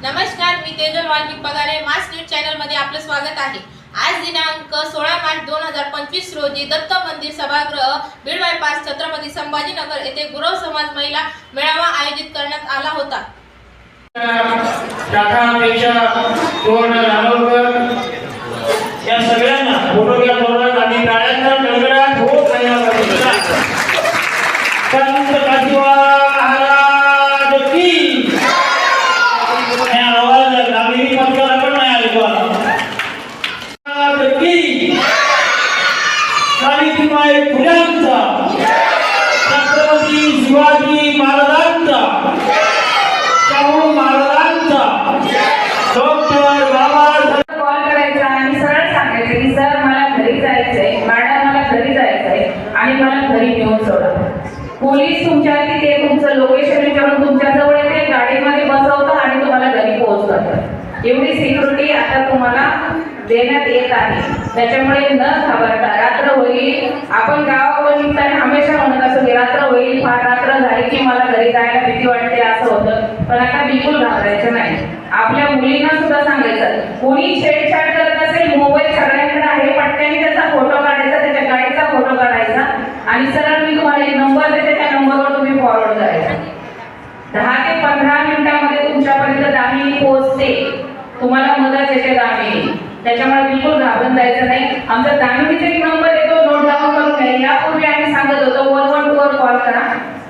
नमस्कार, मी तेजल वाल्मिक पगारे मास news channel मध्ये आपलं स्वागत आहे। आज दिनांक 16 मार्च 2025 रोजी दत्त मंदिर सभागृह बीड बायपास छत्रपती संभाजीनगर येथे गुरव समाज महिला मेळावा आयोजित करण्यात आला होता। या सगळ्यांना फोटोग्राफ करून आणि टाळ्यांचा गडगडाट होत राहिला। संत काशीवा महाराज की जय। आवाज गावी पत्करा पण नाही आले महाराज की सावित्रीबाई फुल्यांचा छत्रपती शिवाजी महाराजांचा शाहू महाराजांचा डॉक्टर बाबासाहेब सर मला घरी जायचंय, मॅडम मला घरी जायचंय आणि मला घरी घेऊन सोडा। पोलीस तुमच्यावरती ते तुमचं लोकेशन विचारून तुमच्या जवळ येते, गाडीमध्ये बसवतं आणि तुम्हाला घरी पोहोचवतं। एवढी सिक्युरिटी आता तुम्हाला देण्यात येत आहे। त्याच्यामुळे न घाबरता रात्र होईल, आपण गावावर निघताना हमेशा म्हणत असतो की रात्र होईल, फार रात्र झाली की मला घरी जायला भीती वाटते असं होतं, पण आता बिलकुल घाबरायचं नाही। आपल्या मुलींना सुद्धा सांगायचं, कोणी छेडछाड करत असेल, मोबाईल सगळ्यांकडे आहे, पटकन त्याचा फोटो काढायचा, त्याच्या गाडीचा फोटो काढायचा आणि सरळ मी तुम्हाला एक नंबर देते, त्या नंबरवर तुम्ही फॉरवर्ड करायचा। 10 ते 15 मिनिटांमध्ये तुमच्यापर्यंत दामिनी पोहोचते, तुम्हाला मदत येते दामिनी। त्याच्यामुळे बिलकुल घाबरून जायचं नाही। आमचा दामिनीचा एक नंबर येतो, नोट डाऊन करून घ्या। यापूर्वी आम्ही सांगत होतो 112 वर कॉल करा,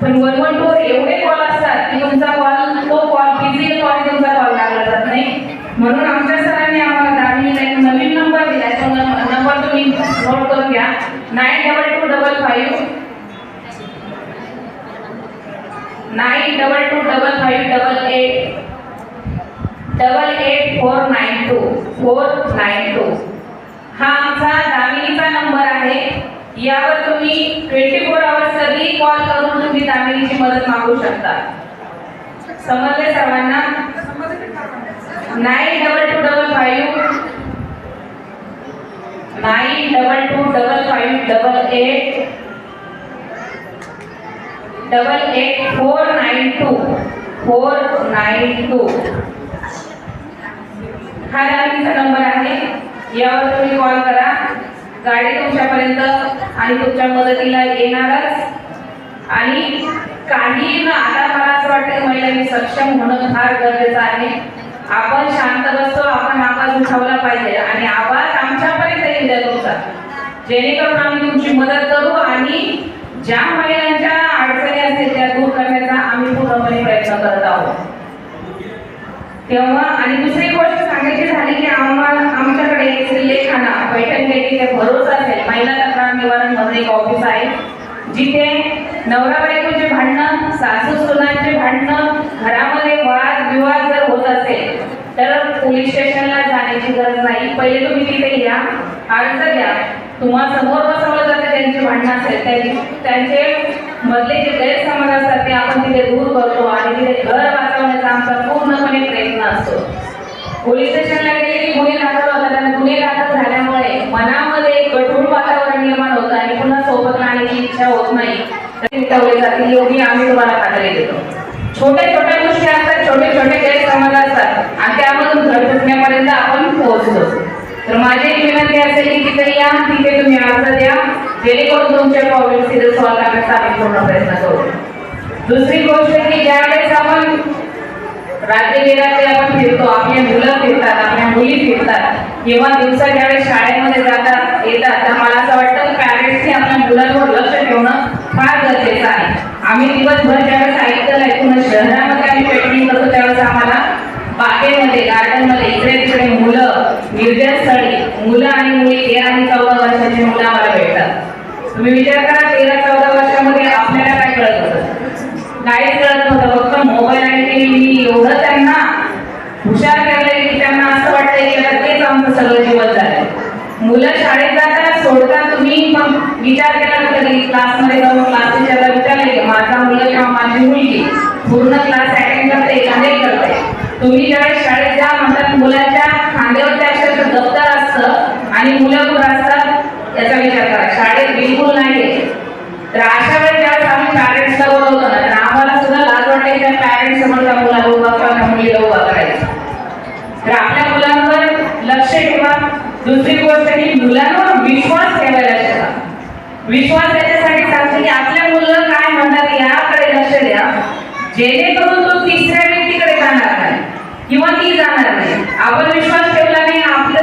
पण 112 वर एवढे कॉल असतात की तुमचा कॉल बिझी कॉल, तुमचा कॉल लागला जात नाही। म्हणून आमच्या सरांनी आम्हाला दामिनीला एक नवीन नंबर दिला, तो नंबर तुम्ही नोट करून घ्या। 9225 884892 हा आमचा दामिनीचा नंबर आहे। यावर तुम्ही 24 आवर्स कधी कॉल करून तुम्ही दामिनीची मदत मागू शकता। समजले सर्वांना? 9225 492 हा दामिनीचा नंबर आहे। यावर तुम्ही कॉल करा, गाडी तुमच्यापर्यंत आणि तुमच्या मदतीला येणारच। आणि काही न आता मला असं वाटतं महिलांनी सक्षम होणं फार गरजेचं आहे। आपण शांत बसतो, आपण आवाज उठवला पाहिजे आणि आवाज आमच्यापर्यंत येऊ द्या तुमचा, जेणेकरून आम्ही तुमची मदत करू आणि ज्या महिलांच्या अडचणी असतील त्या दूर करण्याचा आम्ही पूर्णपणे प्रयत्न करत आहोत। तेव्हा आणि दुसरी गोष्ट सांगायची झाली की आमच्याकडे एक श्रीलेखाना पैठण गेटीचे भरोसा असेल महिला तक्रार निवारण म्हणून एक ऑफिस आहे, जिथे नवरा बायकोचे भांडणं, सासू सुनांचे भांडणं, घरामध्ये वाद विवाद जर होत असेल तर पोलीस स्टेशनला जाण्याची गरज नाही। पहिले तुम्ही तिथे या, अर्ज द्या, तुम्हाला समोर बसवलं जातं, त्यांची भांडणं असेल त्यांचे मधले जे गैरसमज असतात ते आपण तिथे दूर करतो आणि तिथे घर वाचवण्याचा आमचा पूर्णपणे प्रयत्न असतो। पोलीस स्टेशनला गेले की गुन्हे दाखल होतात आणि गुन्हे दाखल झाल्यामुळे मनामध्ये एक कठोर वातावरण निर्माण होतं आणि पुन्हा सोबत राहण्याची इच्छा होत नाही, तरी मिटवले जातील एवढी आम्ही तुम्हाला खात्री देतो। छोट्या छोट्या गोष्टी असतात, छोटे छोटे गैरसमज असतात आणि त्यामधून घर सुटण्यापर्यंत आपण पोहोचतो। तर माझी एक विनंती असेल की तिथे या, तिथे तुम्ही अर्ज द्या, जेणेकरून तुमच्या प्रॉब्लेम तिथे सॉल्व्ह करण्याचा आम्ही पूर्ण प्रयत्न करू। दुसरी गोष्ट की ज्यावेळेस आपण राज्यभरात आपण फिरतो, आपल्या मुलं फिरतात, आपल्या मुली फिरतात, किंवा दिवसा ज्यावेळेस शाळेमध्ये जातात येतात, तर मला असं वाटतं की पॅरेंट्सने आपल्या मुलांवर लक्ष ठेवणं फार गरजेचं आहे। आम्ही दिवसभर ज्यावेळेस ऐकून शहरामध्ये आम्ही पेट्रोलिंग करतो त्यावेळेस आम्हाला बागेमध्ये, गार्डनमध्ये इकडे तिकडे मुलं, निर्जनस्थळी मुलं आणि मुली 13 आणि 14 वर्षाची मुलं आम्हाला भेटतात। तुम्ही विचार करा, 13-14 वर्षामध्ये आपल्याला काय कळत होतं? काहीच कळत नव्हतं, फक्त मोबाईल आणि टीव्ही एवढं त्यांना हुशार केलंय की त्यांना असं वाटतंय की आता तेच आमचं सगळं जीवन झालंय। मुलं शाळेत जातात, सोडतात, तुम्ही पण विचार केला कधी क्लासमध्ये जाऊन क्लास टीचरला विचारले की माझा मुलगा किंवा माझी मुलगी पूर्ण क्लास अटेंड करते का नाही करते? तुम्ही ज्यावेळेस शाळेत जा म्हणतात मुलाच्या खांद्यावर अक्षरशः दप्तर असतं आणि मुलं कुठं असतात याचा विचार करा, शाळेत बिलकुल नाही। तर अशा वेळेस ज्यावेळेस आम्ही पॅरेंट्सला बोलवतो ना, तर आम्हाला सुद्धा लाज वाटते त्या पॅरेंट्स समोर त्या मुलाला उभा किंवा त्या मुलीला उभा करायचं। गोष्ट ही मुलांवर विश्वास ठेवायला शिका. विश्वास याच्यासाठी सांगते की आपल्या मुलं काय म्हणतात याकडे लक्ष द्या, जेणेकरून तो तिसऱ्या व्यक्तीकडे जाणार नाही किंवा ती जाणार नाही. आपण विश्वास ठेवला नाही, आपली